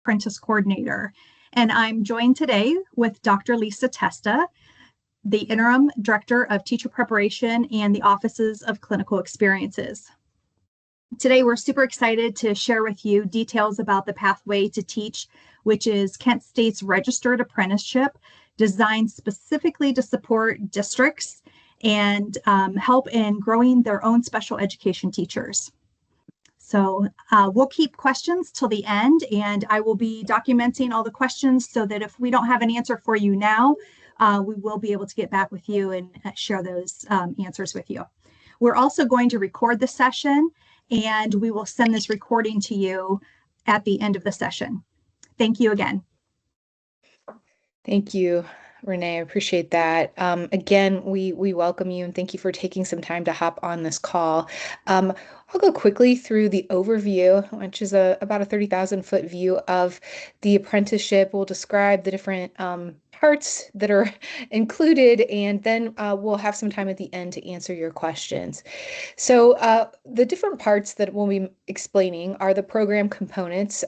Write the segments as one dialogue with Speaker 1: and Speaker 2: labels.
Speaker 1: Apprentice Coordinator. And I'm joined today with Dr. Lisa Testa, the Interim Director of Teacher Preparation and the Offices of Clinical Experiences. Today, we're super excited to share with you details about the Pathway to Teach, which is Kent State's registered apprenticeship designed specifically to support districts and help in growing their own special education teachers. So we'll keep questions till the end, and I will be documenting all the questions so that if we don't have an answer for you now, we will be able to get back with you and share those answers with you. We're also going to record the session, and we will send this recording to you at the end of the session. Thank you again.
Speaker 2: Thank you, Renee. I appreciate that. Again, we welcome you and thank you for taking some time to hop on this call. I'll go quickly through the overview, which is about a 30,000-foot view of the apprenticeship. We'll describe the different parts that are included, and then we'll have some time at the end to answer your questions. So the different parts that we'll be explaining are the program components,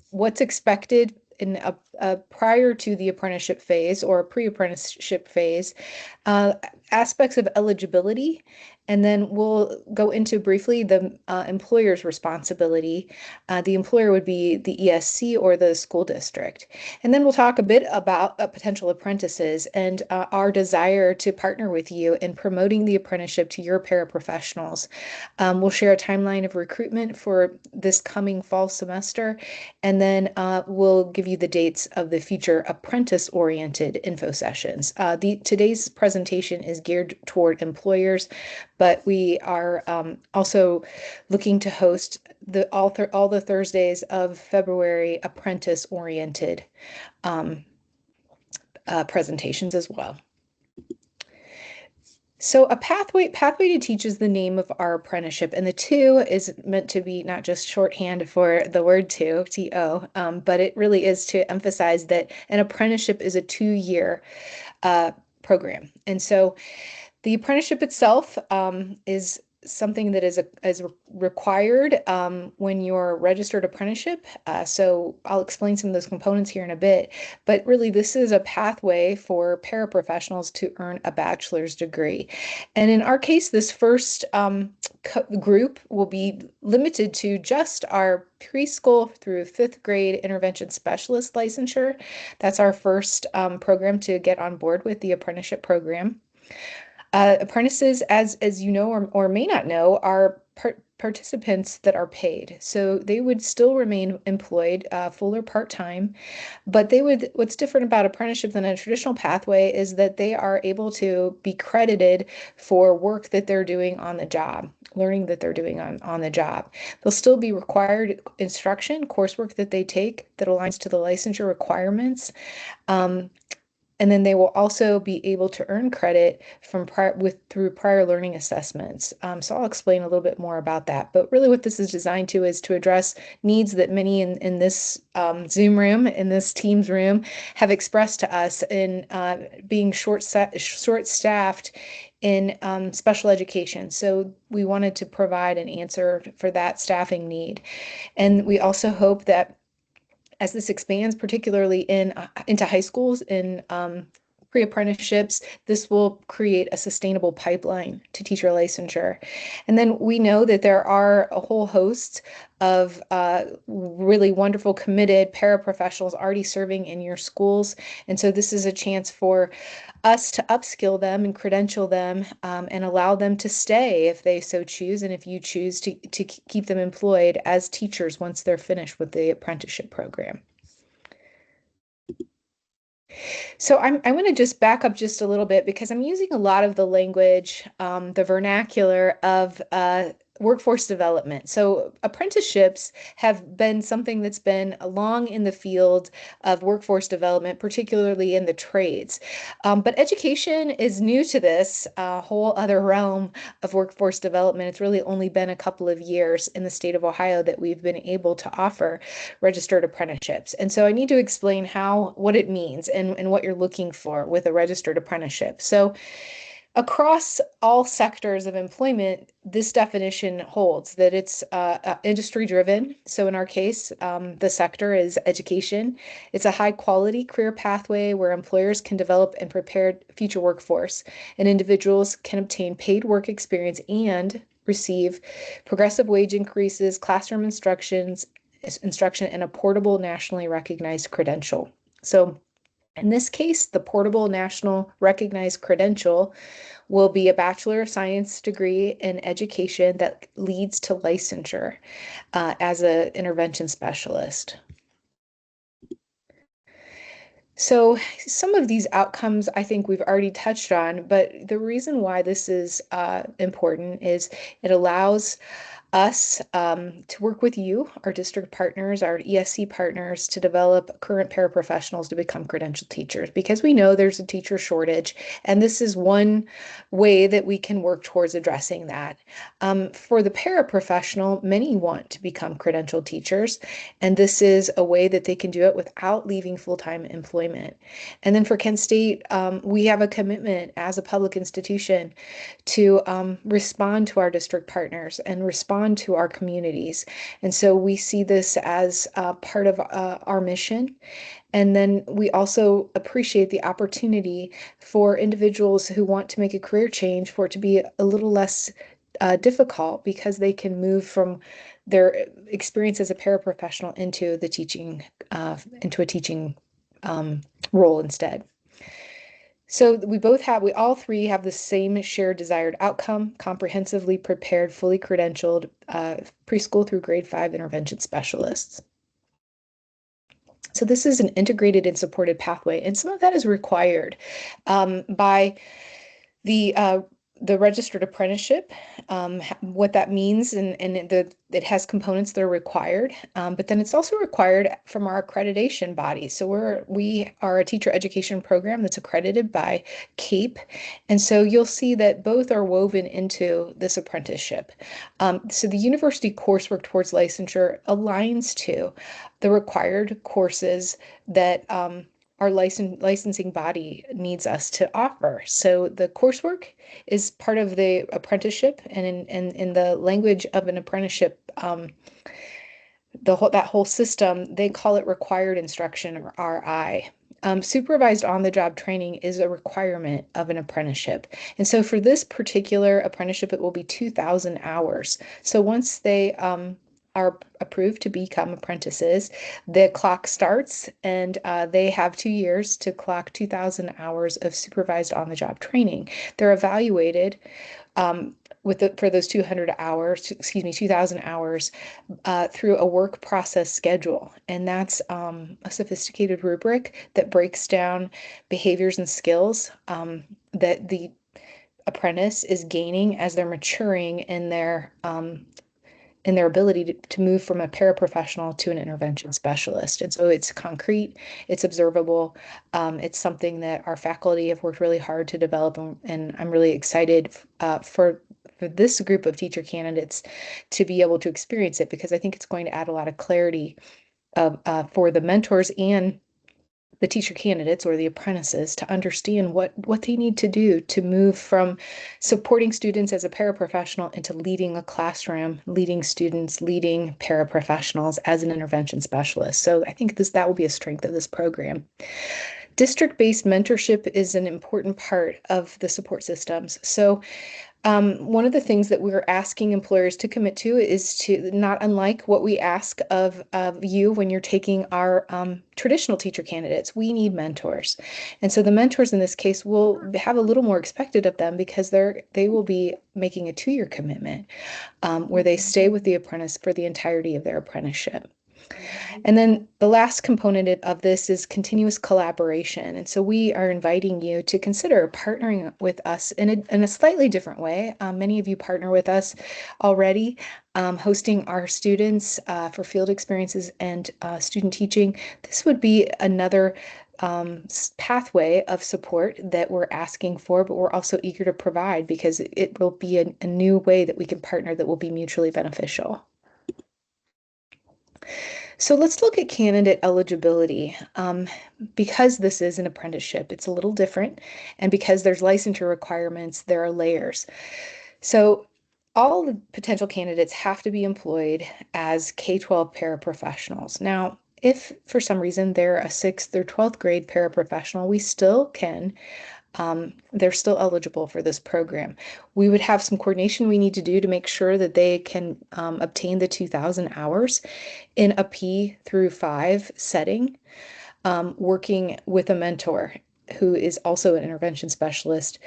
Speaker 2: what's expected in prior to the apprenticeship phase or pre-apprenticeship phase, aspects of eligibility, and then we'll go into briefly the employer's responsibility. The employer would be the ESC or the school district. And then we'll talk a bit about potential apprentices and our desire to partner with you in promoting the apprenticeship to your paraprofessionals. We'll share a timeline of recruitment for this coming fall semester, and then we'll give you the dates of the future apprentice-oriented info sessions. Today's presentation is geared toward employers, but we are also looking to host all the Thursdays of February apprentice-oriented presentations as well. So a pathway to teach is the name of our apprenticeship, and the two is meant to be not just shorthand for the word to, T-O, but it really is to emphasize that an apprenticeship is a 2-year program. And so the apprenticeship itself is something that is required when you're registered apprenticeship. So I'll explain some of those components here in a bit, but really this is a pathway for paraprofessionals to earn a bachelor's degree. And in our case, this first group will be limited to just our preschool through 5th grade intervention specialist licensure. That's our first program to get on board with the apprenticeship program. Apprentices, as you know or may not know, are participants that are paid. So they would still remain employed full or part-time, but what's different about apprenticeship than a traditional pathway is that they are able to be credited for work that they're doing on the job, learning that they're doing on the job. They'll still be required instruction, coursework that they take that aligns to the licensure requirements. And then they will also be able to earn credit through prior learning assessments. So I'll explain a little bit more about that. But really what this is designed to is to address needs that many in this Zoom room, in this Teams room, have expressed to us in being short-staffed in special education. So we wanted to provide an answer for that staffing need. And we also hope that as this expands, particularly into high schools in pre-apprenticeships, this will create a sustainable pipeline to teacher licensure. And then we know that there are a whole host of really wonderful, committed paraprofessionals already serving in your schools. And so this is a chance for us to upskill them and credential them and allow them to stay if they so choose, and if you choose to keep them employed as teachers once they're finished with the apprenticeship program. So I'm going to just back up just a little bit because I'm using a lot of the language, the vernacular of workforce development. So apprenticeships have been something that's been long in the field of workforce development, particularly in the trades. But education is new to this whole other realm of workforce development. It's really only been a couple of years in the state of Ohio that we've been able to offer registered apprenticeships. And so I need to explain what it means and what you're looking for with a registered apprenticeship. So Across all sectors of employment, this definition holds that it's industry driven. So in our case, the sector is education. It's a high quality career pathway where employers can develop and prepare future workforce, and individuals can obtain paid work experience and receive progressive wage increases, classroom instruction, and a portable nationally recognized credential. So in this case, the portable national recognized credential will be a Bachelor of Science degree in education that leads to licensure as an intervention specialist. So some of these outcomes I think we've already touched on, but the reason why this is important is it allows us to work with you, our district partners, our ESC partners, to develop current paraprofessionals to become credentialed teachers, because we know there's a teacher shortage, and this is one way that we can work towards addressing that. For the paraprofessional, many want to become credentialed teachers, and this is a way that they can do it without leaving full-time employment. And then for Kent State, we have a commitment as a public institution to respond to our district partners and respond to our communities. And so we see this as part of our mission. And then we also appreciate the opportunity for individuals who want to make a career change for it to be a little less difficult, because they can move from their experience as a paraprofessional into the teaching, into a teaching role instead. So we all three have the same shared desired outcome: comprehensively prepared, fully credentialed preschool through grade 5 intervention specialists. So this is an integrated and supported pathway, and some of that is required by the registered apprenticeship, what that means, and it has components that are required, but then it's also required from our accreditation body. So we are a teacher education program that's accredited by CAPE, and so you'll see that both are woven into this apprenticeship. So the university coursework towards licensure aligns to the required courses that our licensing body needs us to offer. So the coursework is part of the apprenticeship, and in the language of an apprenticeship, that whole system, they call it required instruction, or RI. Supervised on-the-job training is a requirement of an apprenticeship. And so for this particular apprenticeship, it will be 2,000 hours. So once they are approved to become apprentices, the clock starts, and they have 2 years to clock 2,000 hours of supervised on-the-job training. They're evaluated for those 200 hours, 2,000 hours through a work process schedule. And that's a sophisticated rubric that breaks down behaviors and skills that the apprentice is gaining as they're maturing in their ability to move from a paraprofessional to an intervention specialist. And so it's concrete, it's observable, it's something that our faculty have worked really hard to develop, and I'm really excited for this group of teacher candidates to be able to experience it, because I think it's going to add a lot of clarity for the mentors and the teacher candidates, or the apprentices, to understand what they need to do to move from supporting students as a paraprofessional into leading a classroom, leading students, leading paraprofessionals as an intervention specialist. So I think that will be a strength of this program. District-based mentorship is an important part of the support systems. So one of the things that we're asking employers to commit to is to, not unlike what we ask of you when you're taking our traditional teacher candidates, we need mentors. And so the mentors in this case will have a little more expected of them, because they will be making a 2-year commitment where they stay with the apprentice for the entirety of their apprenticeship. And then the last component of this is continuous collaboration. And so we are inviting you to consider partnering with us in a slightly different way. Many of you partner with us already, hosting our students for field experiences and student teaching. This would be another pathway of support that we're asking for, but we're also eager to provide, because it will be a new way that we can partner that will be mutually beneficial. So let's look at candidate eligibility. Because this is an apprenticeship, it's a little different. And because there's licensure requirements, there are layers. So all the potential candidates have to be employed as K-12 paraprofessionals. Now, if for some reason they're a 6th or 12th grade paraprofessional, we still can they're still eligible for this program. We would have some coordination we need to do to make sure that they can obtain the 2,000 hours in a P through 5 setting, working with a mentor who is also an intervention specialist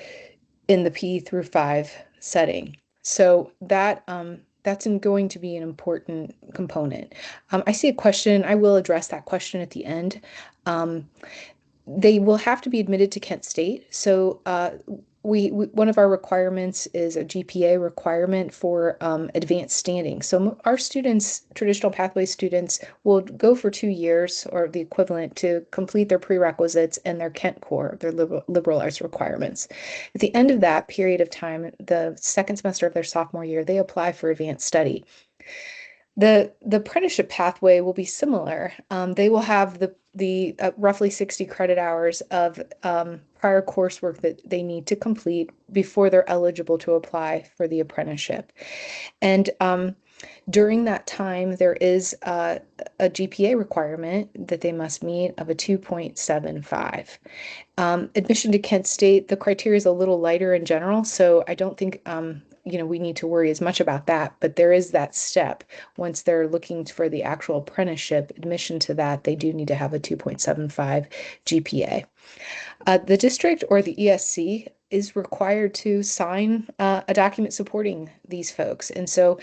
Speaker 2: in the P through 5 setting. So that's going to be an important component. I see a question. I will address that question at the end. They will have to be admitted to Kent State. So we one of our requirements is a GPA requirement for advanced standing. So our students, traditional pathway students, will go for 2 years or the equivalent to complete their prerequisites and their Kent core, their liberal arts requirements. At the end of that period of time, the second semester of their sophomore year, they apply for advanced study. The apprenticeship pathway will be similar. They will have the roughly 60 credit hours of prior coursework that they need to complete before they're eligible to apply for the apprenticeship. And during that time, there is a GPA requirement that they must meet of a 2.75. Admission to Kent State, the criteria is a little lighter in general, so I don't think we need to worry as much about that, but there is that step. Once they're looking for the actual apprenticeship admission to that, they do need to have a 2.75 GPA. The district or the ESC is required to sign a document supporting these folks. And so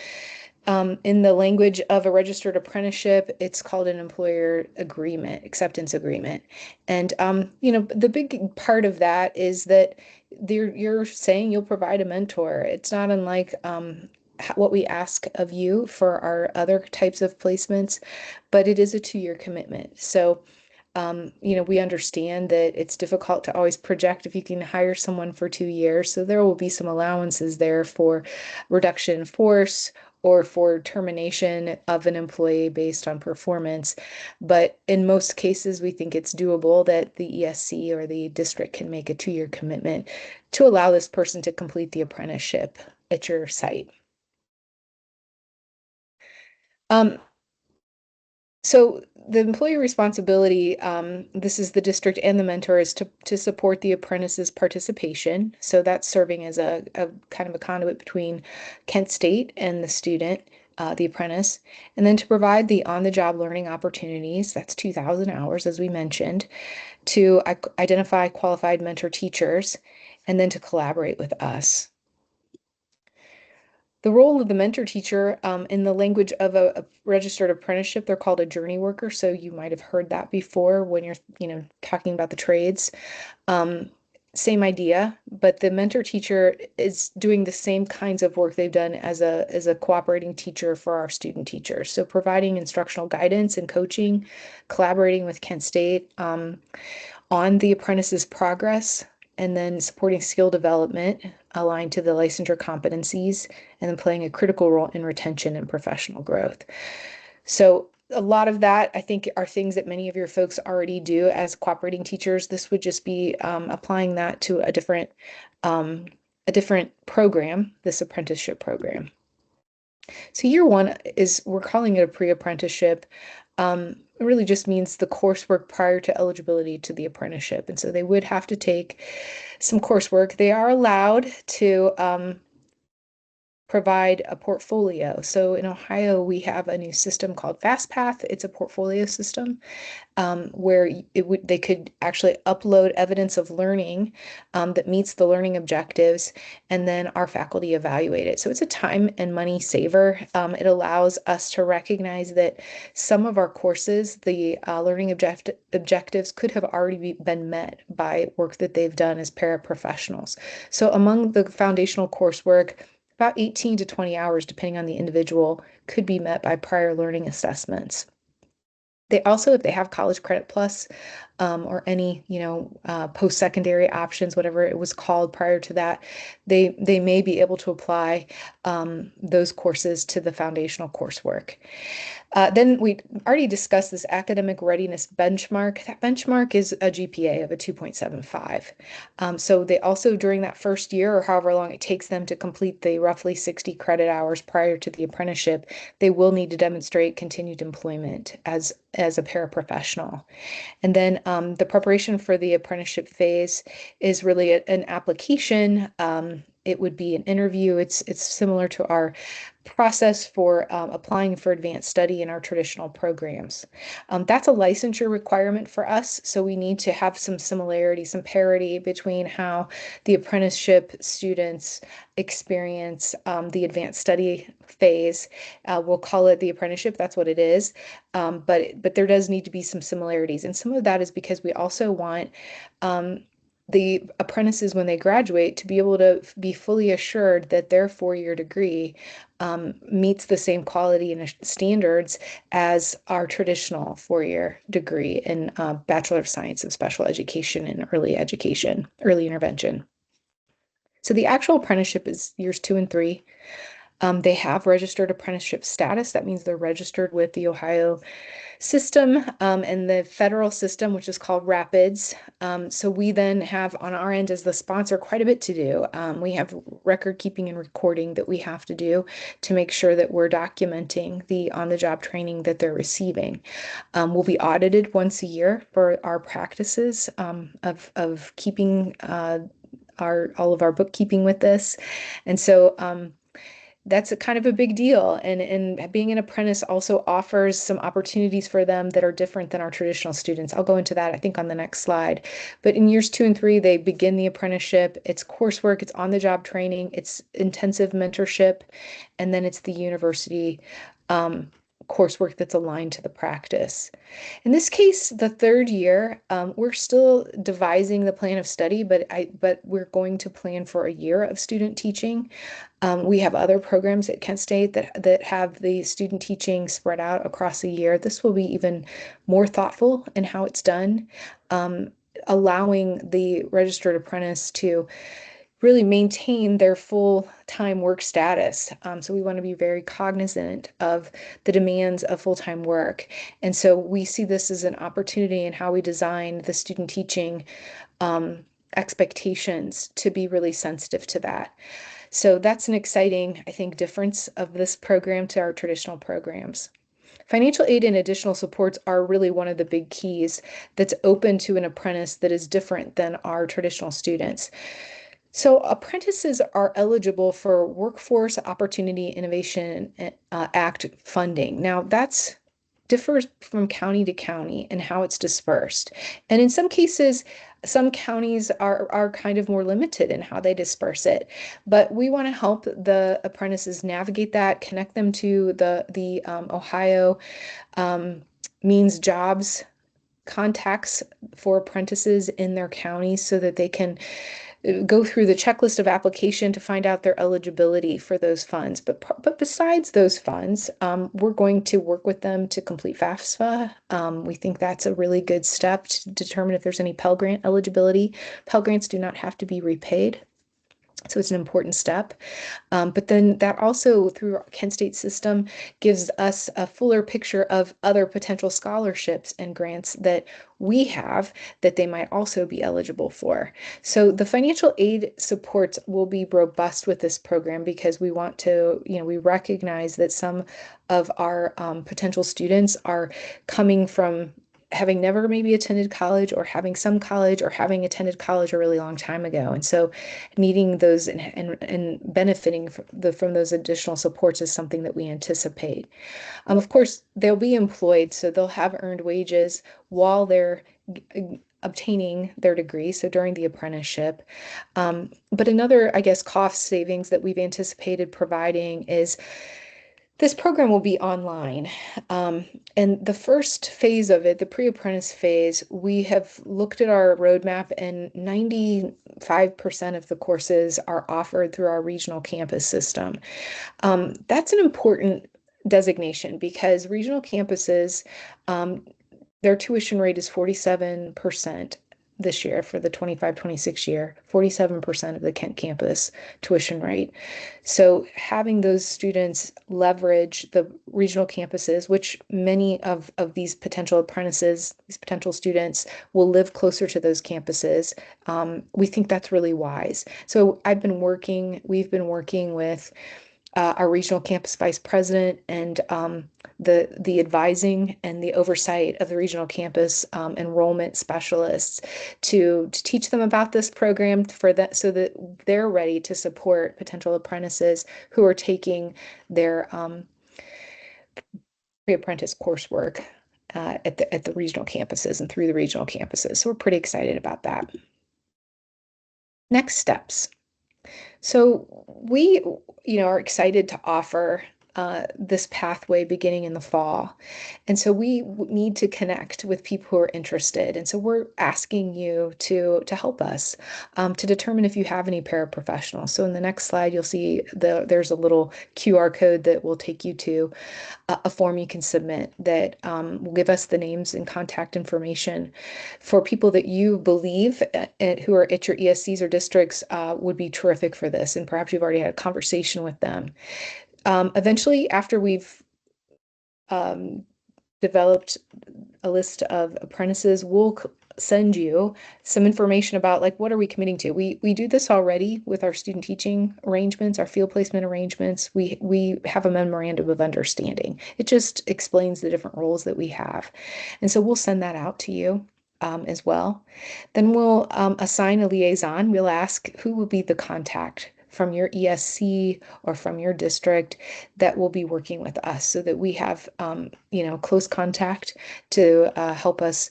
Speaker 2: in the language of a registered apprenticeship, it's called an employer agreement, acceptance agreement. And the big part of that is that you're saying you'll provide a mentor. It's not unlike what we ask of you for our other types of placements, but it is a 2-year commitment. So we understand that it's difficult to always project if you can hire someone for 2 years. So there will be some allowances there for reduction in force or for termination of an employee based on performance. But in most cases, we think it's doable that the ESC or the district can make a 2-year commitment to allow this person to complete the apprenticeship at your site. So the employer responsibility, this is the district and the mentor, is to support the apprentice's participation. So that's serving as a kind of a conduit between Kent State and the student, the apprentice, and then to provide the on-the-job learning opportunities, that's 2,000 hours, as we mentioned, to identify qualified mentor teachers, and then to collaborate with us. The role of the mentor teacher, in the language of a registered apprenticeship, they're called a journey worker. So you might have heard that before when you're, talking about the trades. Same idea, but the mentor teacher is doing the same kinds of work they've done as a cooperating teacher for our student teachers. So providing instructional guidance and coaching, collaborating with Kent State on the apprentice's progress, and then supporting skill development aligned to the licensure competencies, and then playing a critical role in retention and professional growth. So a lot of that, I think, are things that many of your folks already do as cooperating teachers. This would just be applying that to a different program, this apprenticeship program. So year one we're calling it a pre-apprenticeship. It really just means the coursework prior to eligibility to the apprenticeship. And so they would have to take some coursework. They are allowed to provide a portfolio. So in Ohio, we have a new system called FastPath. It's a portfolio system where they could actually upload evidence of learning that meets the learning objectives, and then our faculty evaluate it. So it's a time and money saver. It allows us to recognize that some of our courses, the learning objectives could have already been met by work that they've done as paraprofessionals. So among the foundational coursework, about 18 to 20 hours, depending on the individual, could be met by prior learning assessments. They also, if they have College Credit Plus or any, post-secondary options, whatever it was called prior to that, they may be able to apply those courses to the foundational coursework. Then we already discussed this academic readiness benchmark. That benchmark is a GPA of a 2.75. So they also, during that first year or however long it takes them to complete the roughly 60 credit hours prior to the apprenticeship, they will need to demonstrate continued employment as a paraprofessional. And then the preparation for the apprenticeship phase is really an application. It would be an interview. It's similar to our process for applying for advanced study in our traditional programs. That's a licensure requirement for us, so we need to have some similarity, some parity between how the apprenticeship students experience the advanced study phase. We'll call it the apprenticeship, that's what it is. But there does need to be some similarities, and some of that is because we also want the apprentices, when they graduate, to be able to be fully assured that their four-year degree meets the same quality and standards as our traditional four-year degree in Bachelor of Science of Special Education and Early Education, Early Intervention. So the actual apprenticeship is years 2 and 3. They have registered apprenticeship status. That means they're registered with the Ohio system and the federal system, which is called RAPIDS. So we then have on our end as the sponsor quite a bit to do. We have record keeping and recording that we have to do to make sure that we're documenting the on-the-job training that they're receiving. We'll be audited once a year for our practices of keeping all of our bookkeeping with this. And so that's a kind of a big deal. And being an apprentice also offers some opportunities for them that are different than our traditional students. I'll go into that, I think, on the next slide. But in years 2 and 3, they begin the apprenticeship. It's coursework, it's on-the-job training, it's intensive mentorship, and then it's the university coursework that's aligned to the practice. In this case, the third year, we're still devising the plan of study, but we're going to plan for a year of student teaching. We have other programs at Kent State that have the student teaching spread out across a year. This will be even more thoughtful in how it's done, allowing the registered apprentice to really maintain their full-time work status. So we want to be very cognizant of the demands of full-time work. And so we see this as an opportunity in how we design the student teaching expectations to be really sensitive to that. So that's an exciting, I think, difference of this program to our traditional programs. Financial aid and additional supports are really one of the big keys that's open to an apprentice that is different than our traditional students. So apprentices are eligible for Workforce Opportunity Innovation Act funding. Now that's differs from county to county and how it's dispersed. And in some cases, some counties are kind of more limited in how they disperse it. But we want to help the apprentices navigate that, connect them to the Ohio means jobs contacts for apprentices in their counties so that they can go through the checklist of application to find out their eligibility for those funds. But besides those funds, we're going to work with them to complete FAFSA. We think that's a really good step to determine if there's any Pell Grant eligibility. Pell Grants do not have to be repaid. So it's an important step. But then that also, through our Kent State system, gives us a fuller picture of other potential scholarships and grants that we have that they might also be eligible for. So the financial aid supports will be robust with this program because we want to, we recognize that some of our potential students are coming from having never maybe attended college or having some college or having attended college a really long time ago. And so needing those and benefiting from those additional supports is something that we anticipate. Of course, they'll be employed, so they'll have earned wages while they're obtaining their degree, so during the apprenticeship. But another, I guess, cost savings that we've anticipated providing is this program will be online. And the first phase of it, the pre-apprentice phase, we have looked at our roadmap and 95% of the courses are offered through our regional campus system. That's an important designation because regional campuses Their tuition rate is 47% this year for the 25-26 year, 47% of the Kent campus tuition rate. So having those students leverage the regional campuses, which many of these potential apprentices, these potential students will live closer to those campuses, we think that's really wise. So we've been working with our regional campus vice president and the advising and the oversight of the regional campus enrollment specialists to teach them about this program for that so that they're ready to support potential apprentices who are taking their pre-apprentice coursework at the regional campuses and through the regional campuses. So we're pretty excited about that. Next steps. So we, are excited to offer this pathway beginning in the fall. And so we need to connect with people who are interested. And so we're asking you to help us to determine if you have any paraprofessionals. So in the next slide, you'll see there's a little QR code that will take you to a form you can submit that will give us the names and contact information for people that you believe who are at your ESCs or districts would be terrific for this. And perhaps you've already had a conversation with them. Eventually, after we've developed a list of apprentices, we'll send you some information about like what are we committing to. We do this already with our student teaching arrangements, our field placement arrangements. We have a memorandum of understanding. It just explains the different roles that we have. And so we'll send that out to you as well. Then we'll assign a liaison. We'll ask who will be the contact from your ESC or from your district that will be working with us so that we have, close contact to help us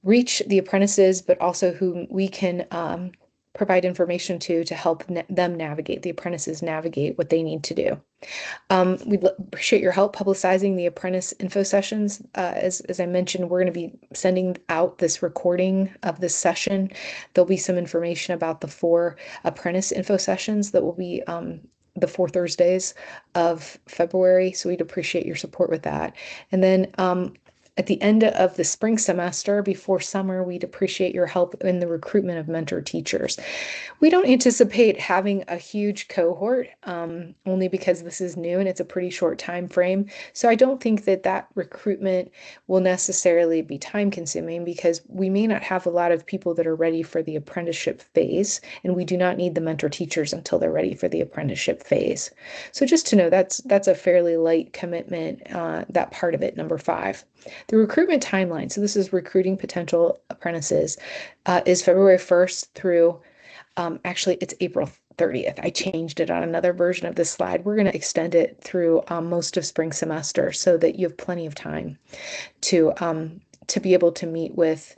Speaker 2: reach the apprentices, but also who we can provide information to help them navigate, the apprentices navigate what they need to do. We'd appreciate your help publicizing the apprentice info sessions. As I mentioned, we're going to be sending out this recording of this session. There'll be some information about the 4 apprentice info sessions that will be the 4 Thursdays of February. So we'd appreciate your support with that. And then at the end of the spring semester before summer, we'd appreciate your help in the recruitment of mentor teachers. We don't anticipate having a huge cohort, only because this is new and it's a pretty short time frame. So I don't think that recruitment will necessarily be time consuming because we may not have a lot of people that are ready for the apprenticeship phase, and we do not need the mentor teachers until they're ready for the apprenticeship phase. So just to know that's a fairly light commitment, that part of it, number 5. The recruitment timeline, so this is recruiting potential apprentices, is February 1st through actually, it's April 30th. I changed it on another version of this slide. We're going to extend it through most of spring semester so that you have plenty of time to be able to meet with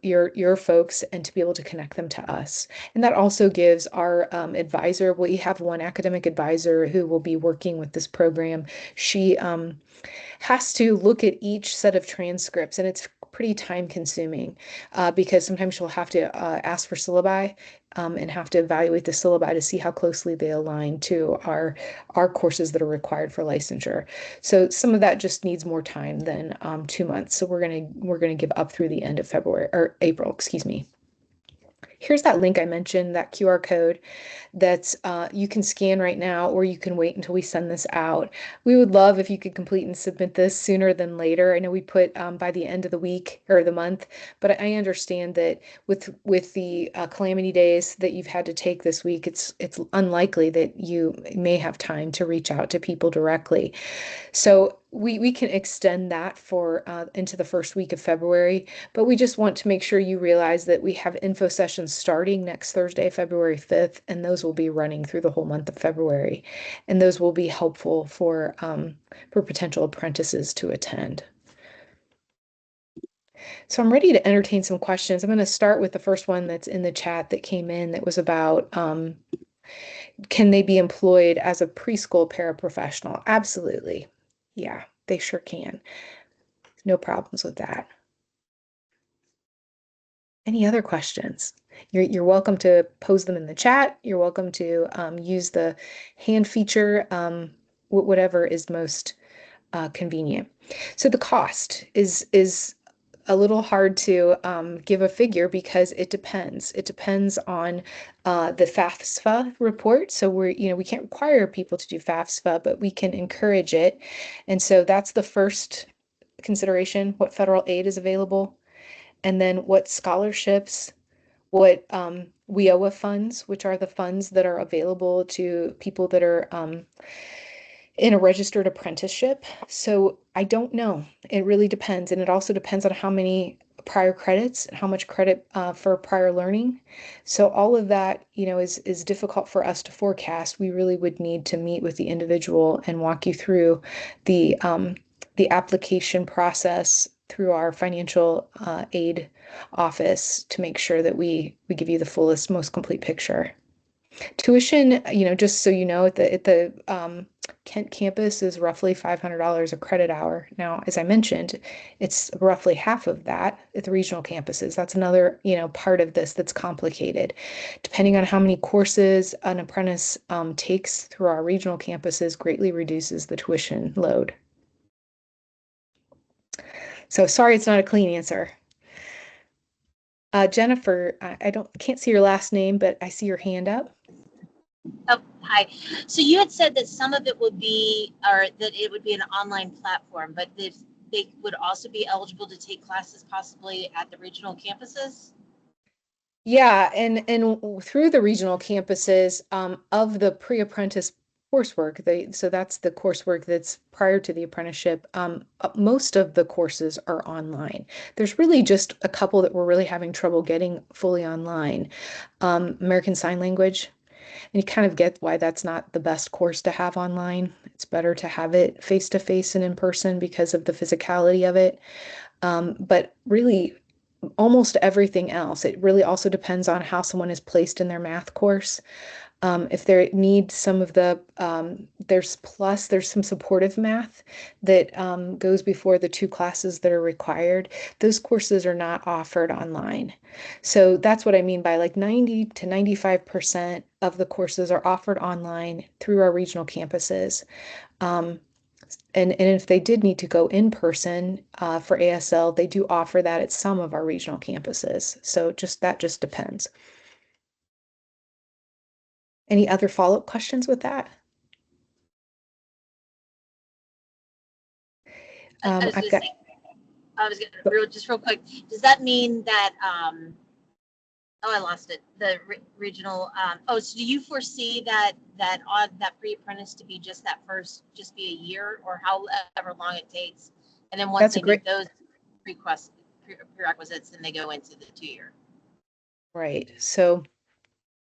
Speaker 2: your folks and to be able to connect them to us. And that also gives our advisor, we have one academic advisor who will be working with this program. She has to look at each set of transcripts, and it's pretty time consuming because sometimes she'll have to ask for syllabi and have to evaluate the syllabi to see how closely they align to our courses that are required for licensure. So some of that just needs more time than 2 months. So we're gonna give up through the end of February or April, excuse me. Here's that link I mentioned, that QR code that's you can scan right now, or you can wait until we send this out. We would love if you could complete and submit this sooner than later. I know we put by the end of the week or the month, but I understand that with the calamity days that you've had to take this week, it's unlikely that you may have time to reach out to people directly. So we can extend that for into the first week of February, but we just want to make sure you realize that we have info sessions starting next Thursday, February 5th, and those will be running through the whole month of February. And those will be helpful for potential apprentices to attend. So I'm ready to entertain some questions. I'm going to start with the first one that's in the chat that came in that was about can they be employed as a preschool paraprofessional? Absolutely. Yeah, they sure can. No problems with that. Any other questions? You're welcome to pose them in the chat. You're welcome to use the hand feature, whatever is most convenient. So the cost is a little hard to give a figure because it depends. It depends on the FAFSA report. So we can't require people to do FAFSA, but we can encourage it. And so that's the first consideration, what federal aid is available, and then what scholarships, what WIOA funds, which are the funds that are available to people that are in a registered apprenticeship. So I don't know. It really depends. And it also depends on how many prior credits, how much credit for prior learning. So all of that, is difficult for us to forecast. We really would need to meet with the individual and walk you through the application process through our financial aid office to make sure that we give you the fullest, most complete picture. Tuition, just so you know, at the Kent campus is roughly $500 a credit hour. Now, as I mentioned, it's roughly half of that at the regional campuses. That's another, part of this that's complicated. Depending on how many courses an apprentice takes through our regional campuses greatly reduces the tuition load. So sorry, it's not a clean answer. Jennifer, I can't see your last name, but I see your hand up.
Speaker 3: Oh, hi. So you had said that some of it would be, or that it would be an online platform, but they would also be eligible to take classes possibly at the regional campuses?
Speaker 2: Yeah, and through the regional campuses of the pre-apprentice coursework, so that's the coursework that's prior to the apprenticeship. Most of the courses are online. There's really just a couple that we're really having trouble getting fully online. American Sign Language, and you kind of get why that's not the best course to have online. It's better to have it face to face and in person because of the physicality of it. But really, almost everything else, it really also depends on how someone is placed in their math course. If they need some of the, there's some supportive math that goes before the two classes that are required. Those courses are not offered online. So that's what I mean by like 90 to 95% of the courses are offered online through our regional campuses. And if they did need to go in person for ASL, they do offer that at some of our regional campuses. So that just depends. Any other follow-up questions with that?
Speaker 3: I was
Speaker 2: I've
Speaker 3: gonna
Speaker 2: got,
Speaker 3: say, just real quick, does that mean that, oh, I lost it, the regional, so do you foresee that pre-apprentice to be just be a year, or however long it takes? And then once
Speaker 2: that's
Speaker 3: they
Speaker 2: a great,
Speaker 3: meet those prerequisites, then they go into the 2-year.
Speaker 2: right. So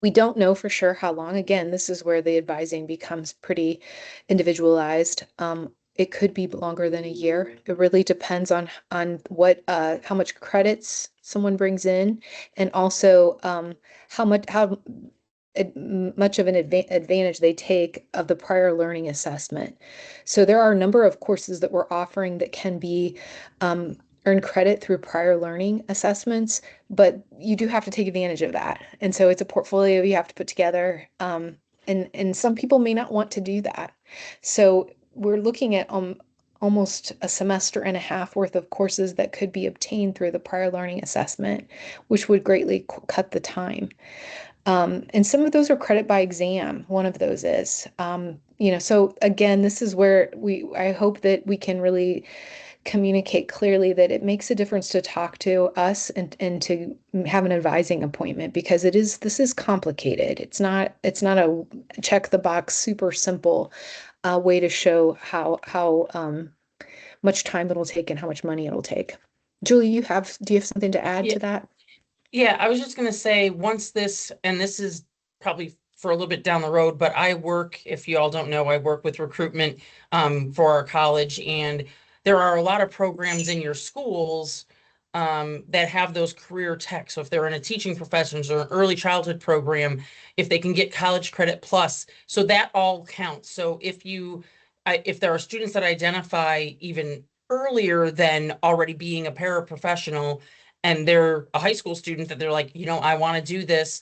Speaker 2: we don't know for sure how long. Again, this is where the advising becomes pretty individualized. It could be longer than a year. It really depends on what how much credits someone brings in, and also how much of an advantage they take of the prior learning assessment. So there are a number of courses that we're offering that can be earn credit through prior learning assessments, but you do have to take advantage of that. And so it's a portfolio you have to put together. And some people may not want to do that. So we're looking at almost a semester and a half worth of courses that could be obtained through the prior learning assessment, which would greatly cut the time. And some of those are credit by exam. One of those is, so again, this is where I hope that we can really communicate clearly that it makes a difference to talk to us and to have an advising appointment, because this is complicated. It's not a check the box, super simple way to show how much time it'll take and how much money it'll take. Julie, do you have something to add to that?
Speaker 4: Yeah, I was just going to say, once this is probably for a little bit down the road, but if you all don't know, I work with recruitment for our college, and there are a lot of programs in your schools that have those career tech. So if they're in a teaching professions or an early childhood program, if they can get college credit plus, so that all counts. So if there are students that identify even earlier than already being a paraprofessional, and they're a high school student that they're like, I want to do this,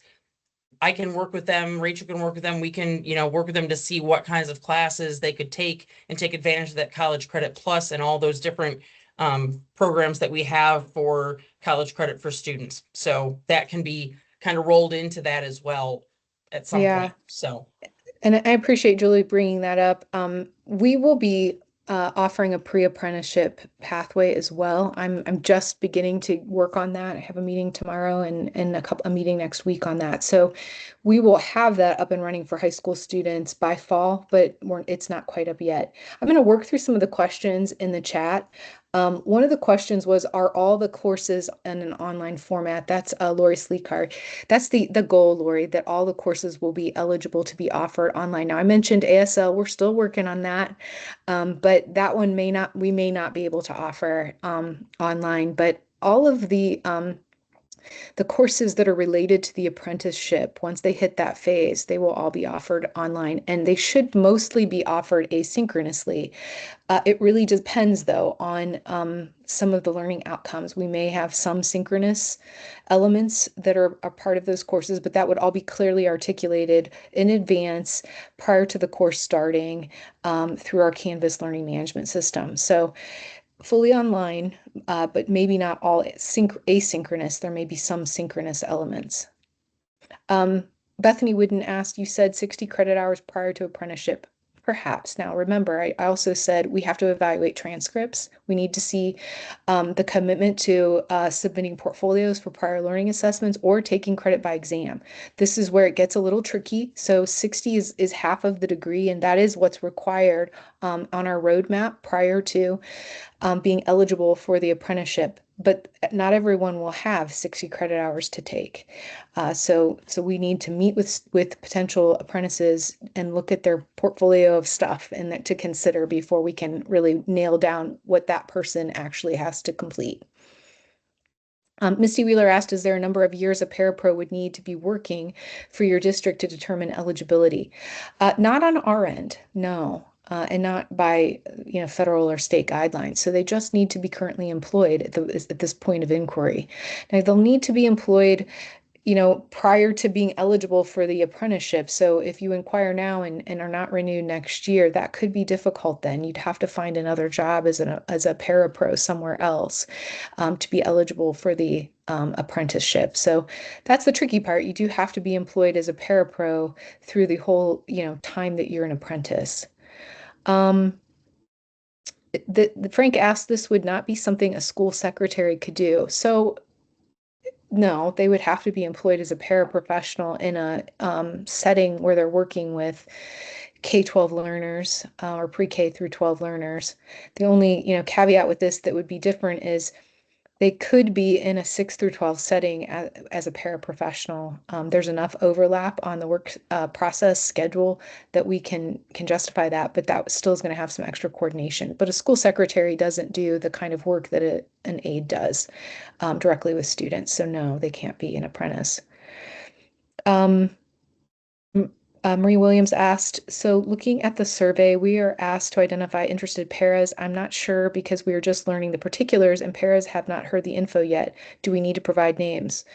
Speaker 4: I can work with them, Rachel can work with them, we can, work with them to see what kinds of classes they could take and take advantage of that college credit plus and all those different programs that we have for college credit for students. So that can be kind of rolled into that as well at some
Speaker 2: Yeah.
Speaker 4: point. So
Speaker 2: And I appreciate Julie bringing that up. We will be offering a pre-apprenticeship pathway as well. I'm just beginning to work on that. I have a meeting tomorrow and a meeting next week on that. So we will have that up and running for high school students by fall, but it's not quite up yet. I'm going to work through some of the questions in the chat. One of the questions was, are all the courses in an online format? That's Lori Sleekart. That's the goal, Lori, that all the courses will be eligible to be offered online. Now, I mentioned ASL, we're still working on that, but that one we may not be able to offer online, but all of the courses that are related to the apprenticeship, once they hit that phase, they will all be offered online, and they should mostly be offered asynchronously. It really depends, though, on some of the learning outcomes. We may have some synchronous elements that are a part of those courses, but that would all be clearly articulated in advance prior to the course starting through our Canvas learning management system. So fully online, but maybe not all asynchronous. There may be some synchronous elements. Bethany Wooden asked, you said 60 credit hours prior to apprenticeship. Perhaps. Now, remember, I also said we have to evaluate transcripts. We need to see the commitment to submitting portfolios for prior learning assessments or taking credit by exam. This is where it gets a little tricky. So 60 is half of the degree, and that is what's required on our roadmap prior to being eligible for the apprenticeship. But not everyone will have 60 credit hours to take. So we need to meet with potential apprentices and look at their portfolio of stuff and to consider before we can really nail down what that person actually has to complete. Misty Wheeler asked, is there a number of years a parapro would need to be working for your district to determine eligibility? Not on our end, no. And not by federal or state guidelines. So they just need to be currently employed at this point of inquiry. Now they'll need to be employed prior to being eligible for the apprenticeship. So if you inquire now and are not renewed next year, that could be difficult then. You'd have to find another job as a parapro somewhere else to be eligible for the apprenticeship. So that's the tricky part. You do have to be employed as a parapro through the whole time that you're an apprentice. Frank asked, this would not be something a school secretary could do. So no, they would have to be employed as a paraprofessional in a setting where they're working with K-12 learners or pre-K through 12 learners. The only caveat with this that would be different is they could be in a 6 through 12 setting as a paraprofessional. There's enough overlap on the work process schedule that we can justify that, but that still is going to have some extra coordination. But a school secretary doesn't do the kind of work that an aide does directly with students. So no, they can't be an apprentice. Marie Williams asked, so looking at the survey, we are asked to identify interested paras. I'm not sure because we are just learning the particulars and paras have not heard the info yet. Do we need to provide names?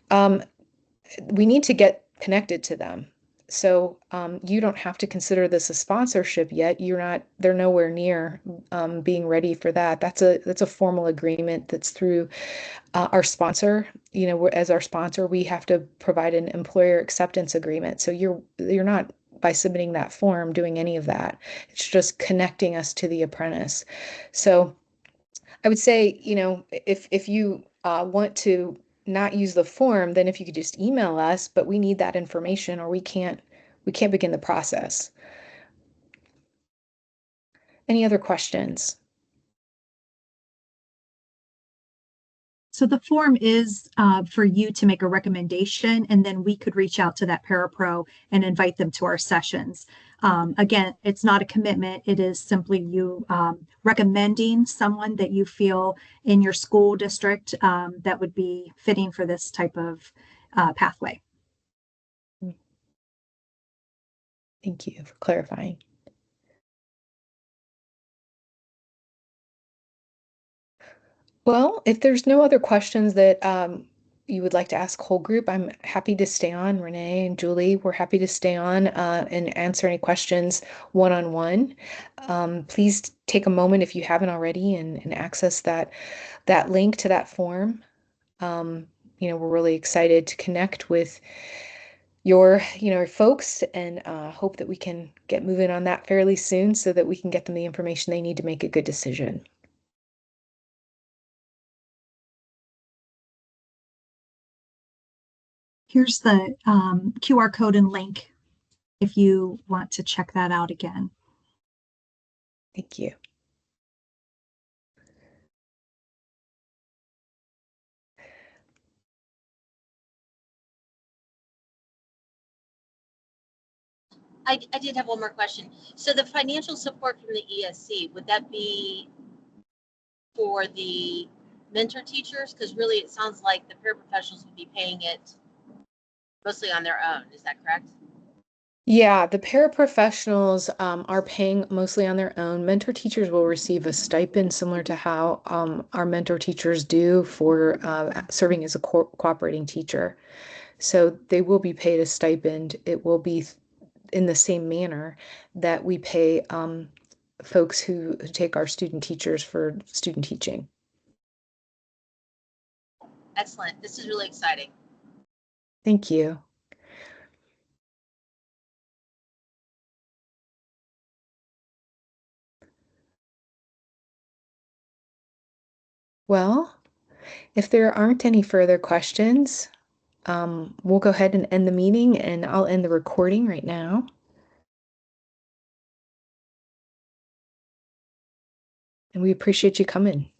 Speaker 2: We need to get connected to them. So you don't have to consider this a sponsorship yet. They're nowhere near being ready for that. That's a formal agreement that's through our sponsor. As our sponsor, we have to provide an employer acceptance agreement. So you're not, by submitting that form, doing any of that. It's just connecting us to the apprentice. So I would say, if you want to not use the form, then if you could just email us, but we need that information or we can't begin the process. Any other questions?
Speaker 1: So the form is for you to make a recommendation, and then we could reach out to that parapro and invite them to our sessions. Again, it's not a commitment. It is simply you recommending someone that you feel in your school district that would be fitting for this type of pathway.
Speaker 2: Thank you for clarifying. Well, if there's no other questions that you would like to ask whole group, I'm happy to stay on. Renee and Julie, we're happy to stay on and answer any questions one-on-one. Please take a moment if you haven't already and access that link to that form. We're really excited to connect with your folks and hope that we can get moving on that fairly soon so that we can get them the information they need to make a good decision.
Speaker 1: Here's the QR code and link if you want to check that out again.
Speaker 2: Thank you.
Speaker 3: I did have one more question. So the financial support from the ESC, would that be for the mentor teachers? Because really it sounds like the paraprofessionals would be paying it mostly on their own. Is that correct?
Speaker 2: Yeah, the paraprofessionals are paying mostly on their own. Mentor teachers will receive a stipend similar to how our mentor teachers do for serving as a cooperating teacher. So they will be paid a stipend. It will be in the same manner that we pay folks who take our student teachers for student teaching.
Speaker 3: Excellent. This is really exciting.
Speaker 2: Thank you. Well, if there aren't any further questions, we'll go ahead and end the meeting, and I'll end the recording right now. And we appreciate you coming.